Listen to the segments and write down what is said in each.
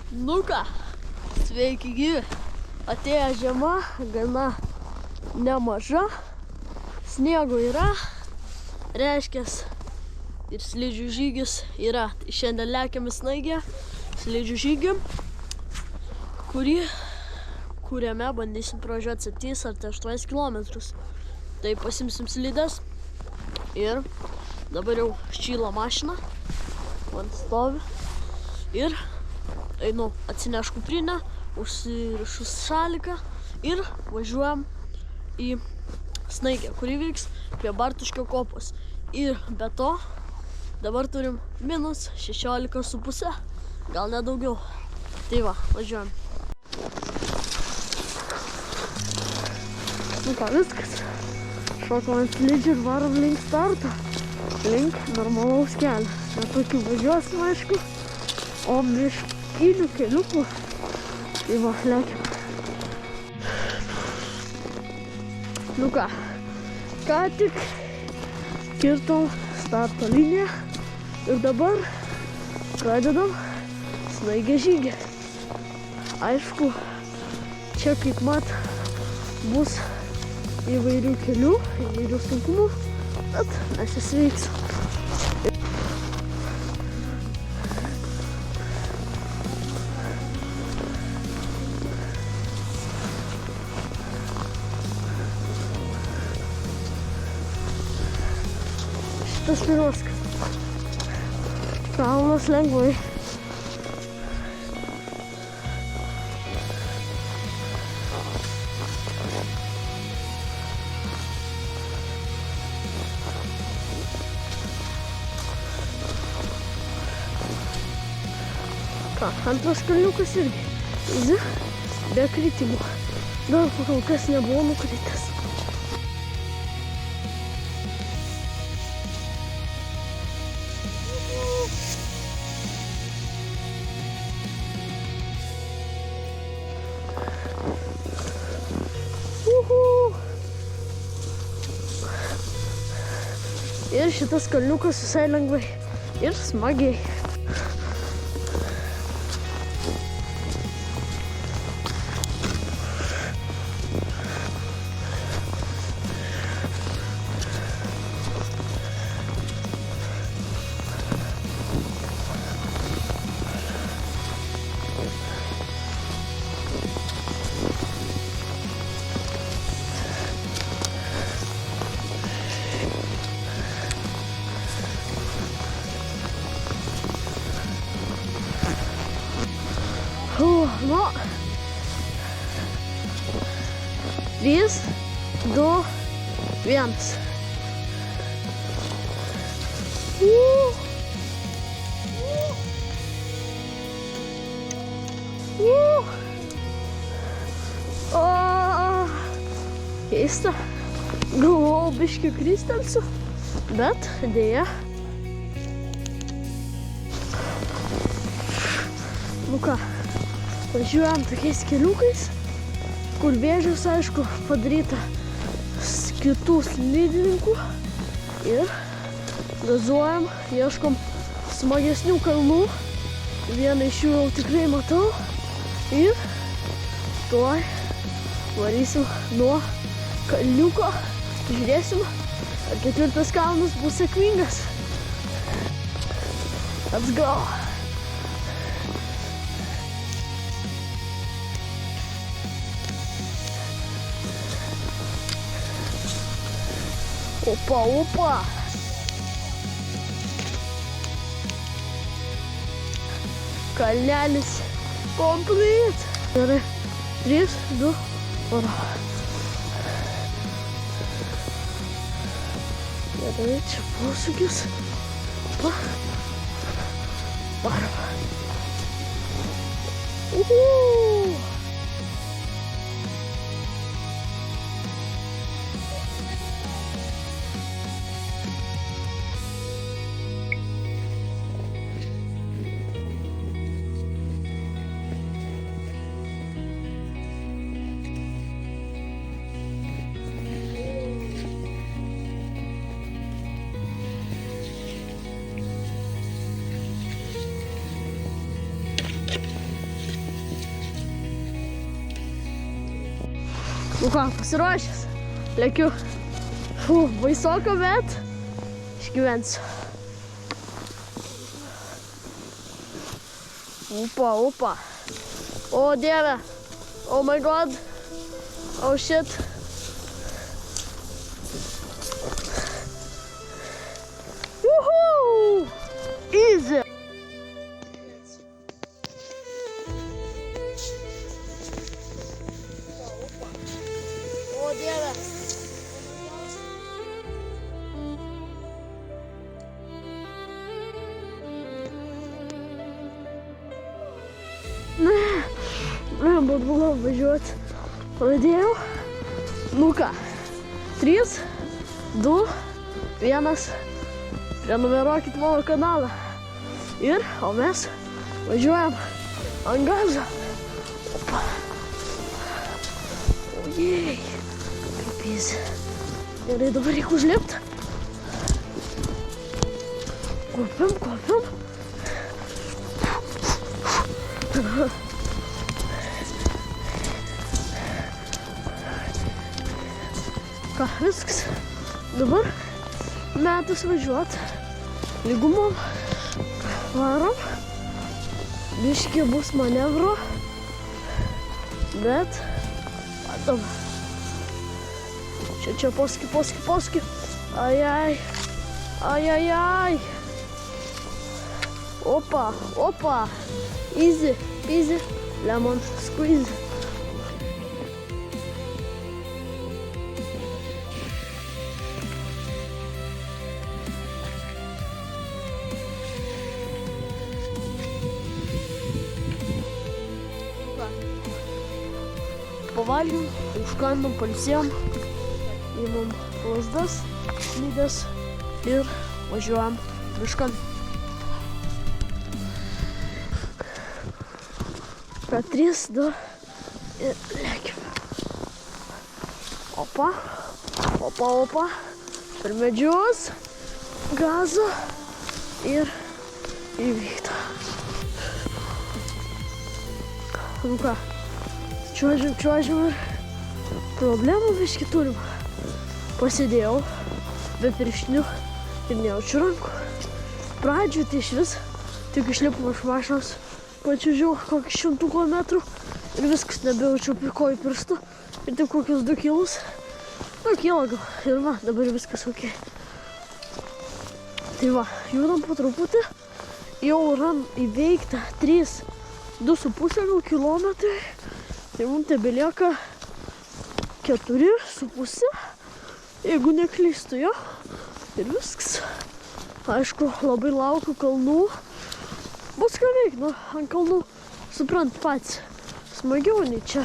Nu ką, sveiki gyvi. Atėjo žiema, gana nemaža. Sniego yra, reiškias ir slidžių žygis yra. Tai šiandien lekiam į Snaigę slidžių žygį, kuriame bandysim pravažiuoti 7 ar 8 kilometrus. Tai pasimsim slides ir dabar jau šyla mašina, man stovi ir einu atsineš kuprinę, užsirišus šaliką ir važiuojam į Snaigę, kuri vyks prie Bartuškio kopos. Ir be to dabar turim minus 16,5, gal net daugiau. Tai va, važiuojam. Nu ką, viskas. Šokom ant slidžių ir varom link starto. Link normalaus kelio. Net tokių važiuosim, aišku. O miškinių keliukų. Tai va, lekiam. Nu ką tik kirtom starto liniją ir dabar pradedam Snaigės žygį. Aišku, čia kaip mat bus įvairių kelių, įvairių sunkumų, bet aš įsiveiksiu. Šitas pirmas kalnas lengvai. Antras kalniukas irgi izi, be kritimų. Dar kol kas nebuvo nukritęs. Ir šitas kalniukas visai lengvai ir smagiai. Nu, 3, 2, 1. Keista. Galvojau biškį kristelsiu, bet dėja. Nu ką, važiuojam tokiais keliukais, kur vėžius, aišku, padaryta kitų slidininkų ir gazuojam, ieškom smagesnių kalnų. Vieną iš jų jau tikrai matau ir tuoj varysim nuo kalniuko. Žiūrėsim, ar 4 kalnas bus sėkmingas. Let's go! Opa! Kalnelis complete! Gerai, 3, 2, 1. Gerai, čia posūkis. Varom. Nu ką, pasiruošęs? Lekiu. Baisoka, bet išgyvensiu. Opa. O Dieve. Oh my god. Oh shit. Woohoo! Easy. O Dieve. Būtų buvo važiuoti. Pradėjau. Nu ką. 3, 2, 1. Prenumeruokit mano kanalą. O mes važiuojam ant gazo. Opa. Ojej. Kaip jis. Gerai, dabar reikia užlipti. Kopiam. Ką, viskas. Dabar metas važiuot. Lygumom. Varom. Biškį bus manevro. Bet matom. Čia poski. Ai. Opa. Easy peasy lemon squeeze. Pavalgėm, užkandom, pailsėjom, imam lasdas, slides ir važiuojam miškan. 3, 2 ir lėkim. Opa. Per medžius, gazo ir įvykta. Nu ką, čiuožiam ir problemų biškį turim. Pasidėjau be pirštinių ir nejaučiu rankų. Pradžioj tai išvis tik išlipom iš mašinos, pačiužiau kokį 100 kilometrų ir viskas, nebejaučiau kojų pirštų ir tik kokius 2 kilus. Nu, kilą gal. Ir va, dabar viskas ok. Tai va, judam po truputį. Jau yra įveikta 2,5 kilometrai. Tai mums tebelieka 4,5, jeigu neklystu, jo. Ir viskas. Aišku, labai laukiu kalnų. Bus ką veikti, nu, ant kalnų, suprant pats, smagiau nei čia.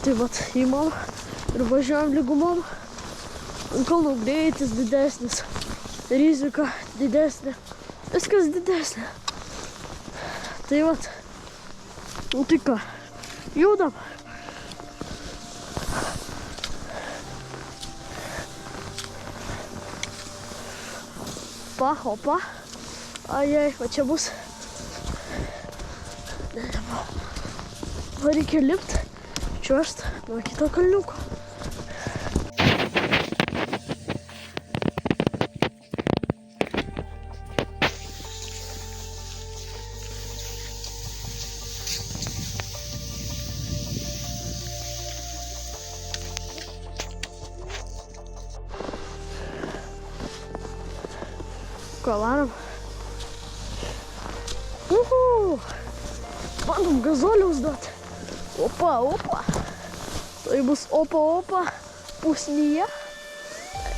Tai vat, įmam ir važiuojam lygumom. Ant kalnų greitis didesnis, rizika didesnė, viskas didesnė. Tai vat, nu tai ką, judam. Opa. Ai, va čia bus. Va reikia lipt, čiuožt nuo kito kalniuko. Ką varom? Bandom gazoliaus duoti. Opa. Tai bus opa pusnyje.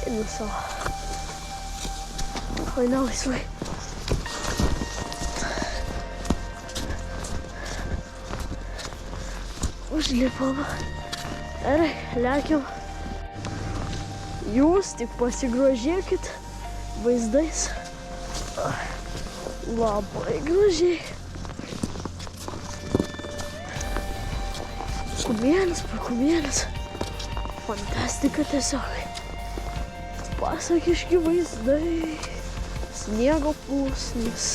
Einu savo. Eina laisvai. Užlipam. Gerai, lekiam. Jūs tik pasigrožėkit vaizdais. Labai gražiai. Kumėlis. Fantastika tiesiog. Pasakiški vaizdai. Sniego pusnis.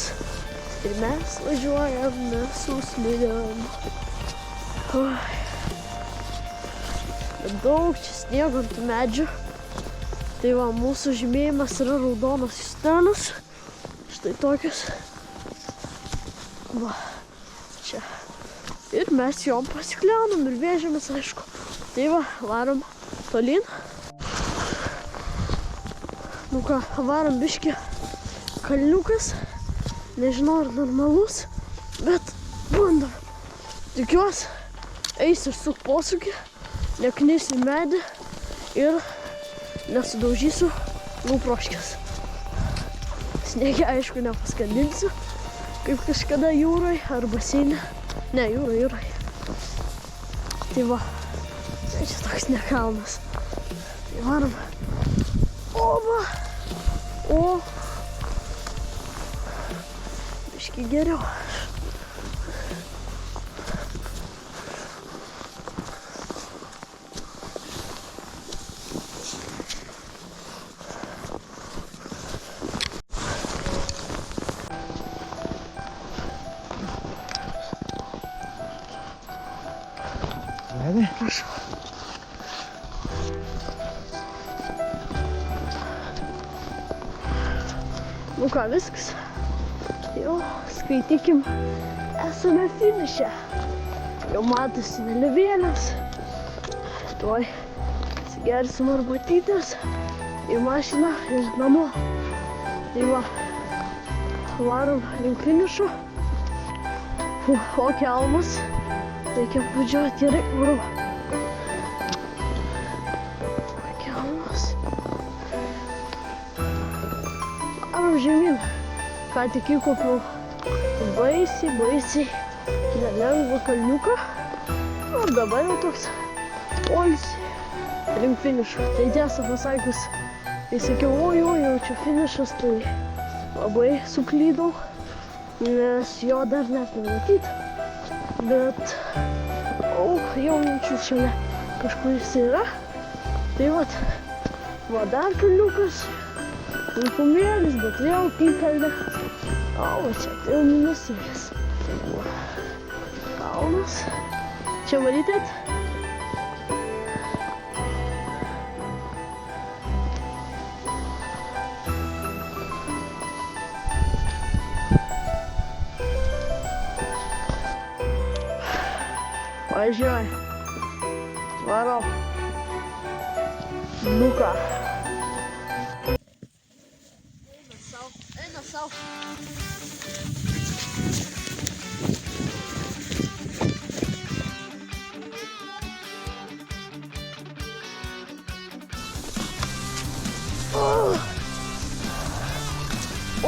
Ir mes važiuojam su slidėm. daug čia sniego ant medžių. Tai va, mūsų žymėjimas yra raudonas cisternas. Štai tokius. Va, čia. Ir mes jom pasikliaunam ir vežėmės, aišku. Tai va, varom tolyn. Nu ką, varom biškį kalniukas. Nežinau, ar normalus, bet bandom. Tikiuosi, eis ir suk posūkį, neknisiu medį ir nesudaužysiu lūproškės. Sniege, aišku, nepaskandinsiu, kaip kažkada jūrai ar baseine. Ne, jūrai. Tai va, čia toks nekalnas. Tai varom. Oba! O! Biškį geriau. Prašau. Nu ką, viskas. Jau, skaitykim, esame finiše. Jau matosi vėliavėlės. Tuoj atsigersim arbatytės į mašiną ir namo. Tai va, varom link finišo. O kelmas. Reikia apvažiuoti gerai, varau. Kelmas. Varom žemyn. Ką tik įkopiau baisiai nelengvą kalniuką. Ir dabar jau toks poilsį link finišo. Tai tiesą pasakius, kai sakiau, jau čia finišas, tai labai suklydau, nes jo dar net nematyti. Bet jau minčių šalia kažkur jis yra. Tai va dar kalniukas, puikumėlis, bet vėl pinkalnė. O, va čia, tai jau minusėlis. Kalnas. Čia varytėt? Važiuoj. Varom. Nu ką. Eina sau.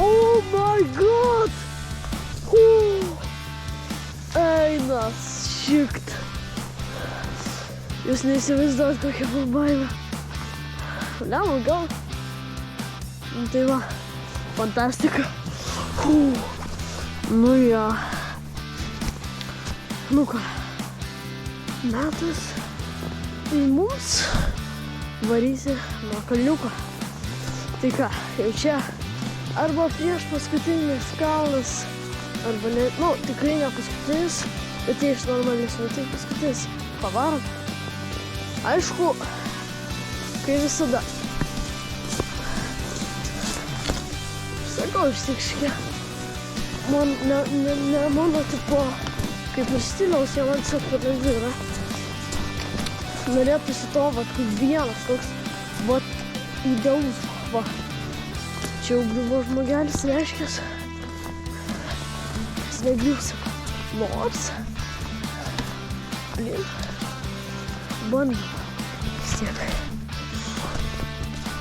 Oh my god! Eina šikt. Jūs neįsivaizduot, kokia baimė. Lemą gal. Tai va, fantastika. Nu jo. Nu ką, metas į mums varysi nuo kalniuko. Tai ką, jau čia arba prieš paskutinis kalnas, arba ne, nu tikrai ne paskutinis, bet iš normalesnių, tai paskutinis. Pavarom. Aišku, kai visada. Sakau, iš tikškė. Man ne mano tipo, kaip ir stiliaus, jau man tiesiog per lengvi yra. Norėtųsi to, kaip vienas toks, idealus, va. Čia jau griuvo žmogelis, reiškias. Jis negriūsi. Nors. Blin. Bandom. Vis tiek.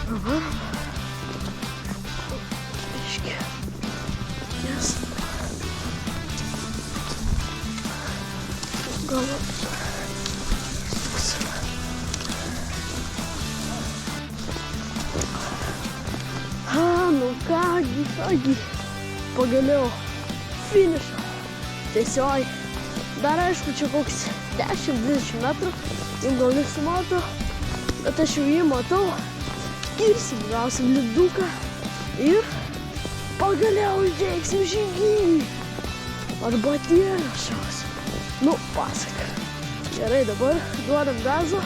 Pavarom. Biškį. Yes. Gal. Nu kągi. Pagaliau. Finišą. Tiesiog. Dar aišku, čia koks 10-20 metrų. Jums gal nesimato, bet aš jau jį matau. Ir įsigausim liduką. Ir pagaliau įveiksim žygį. Arbatėlę šios. Nu, pasak. Gerai, dabar duodam gazą.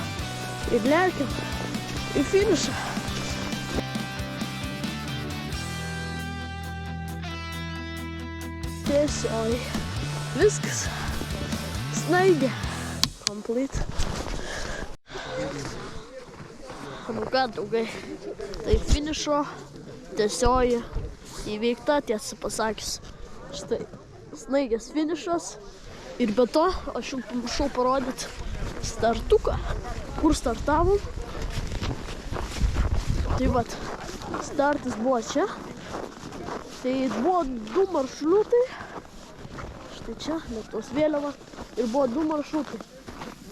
Ir lekiam į finišą. Tiesiog viskas. Snaigė. Complete. Nu ką, draugai, tai finišo tiesioji įveikta, tiesą pasakius. Štai snaigės finišas ir be to aš jums pamiršau parodyti startuką, kur startavom. Tai vat, startas buvo čia. Tai buvo 2 maršrutai. Štai čia, Lietuvos vėliava. Ir buvo 2 maršrutai.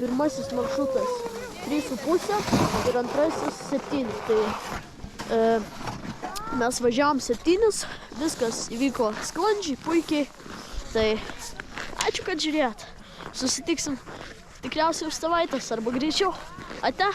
Pirmasis maršrutas 3,5 ir antrasis 7. Tai mes važiavom 7, viskas įvyko sklandžiai, puikiai. Tai ačiū, kad žiūrėjot. Susitiksim tikriausiai už savaitės arba greičiau. Ate!